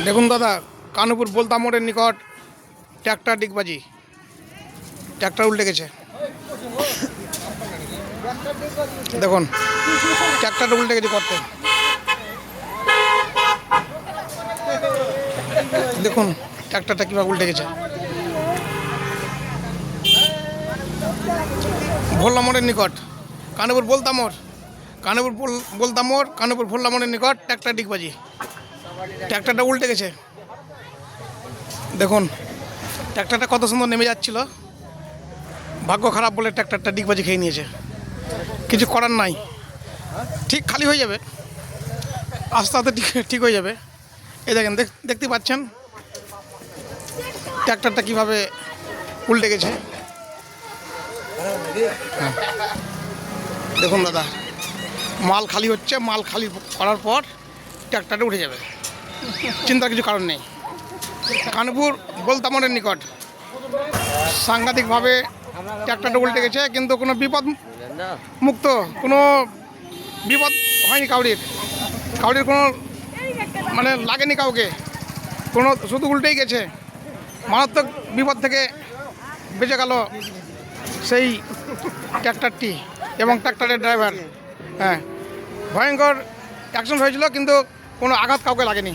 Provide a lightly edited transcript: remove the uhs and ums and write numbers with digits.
দেখুন দাদা, কানুপুর বলতা মোড়ের নিকট ট্র্যাক্টর ডিগবাজি, ট্র্যাক্টর উল্টে গেছে। দেখুন ট্র্যাক্টরটা উল্টে গেছে করতে। দেখুন ট্র্যাক্টরটা কীভাবে উল্টে গেছে। ভোল্লা মোড়ের নিকট কানুপুর বলতা মোড়, কানুপুর বলতা মোড়, কানুপুর ভোল্লা মোড়ের নিকট ট্র্যাক্টর ডিগবাজি, ট্র্যাক্টরটা উল্টে গেছে। দেখুন ট্র্যাক্টরটা কত সুন্দর নেমে যাচ্ছিল, ভাগ্য খারাপ বলে ট্র্যাক্টরটা ডিগবাজি খেয়ে নিয়েছে। কিছু করার নাই, ঠিক খালি হয়ে যাবে, আস্তে আস্তে ঠিক হয়ে যাবে। এই দেখেন, দেখতে পাচ্ছেন ট্র্যাক্টরটা কীভাবে উল্টে গেছে। হ্যাঁ দেখুন দাদা, মাল খালি হচ্ছে, মাল খালি করার পর ট্র্যাক্টরটা উঠে যাবে, চিন্তার কিছু কারণ নেই। কানপুর বলতা মোড়ের নিকট সাংঘাতিকভাবে ট্র্যাক্টরটা উল্টে গেছে, কিন্তু কোনো বিপদ মুক্ত, কোনো বিপদ হয়নি কাউরির, কোনো মানে লাগেনি কাউকে, কোনো শুধু উল্টেই গেছে। মারাত্মক বিপদ থেকে বেঁচে গেল সেই ট্র্যাক্টরটি এবং ট্র্যাক্টরের ড্রাইভার। হ্যাঁ, ভয়ঙ্কর অ্যাক্সিডেন্ট হয়েছিল, কিন্তু কোনো আঘাত কাউকে লাগেনি।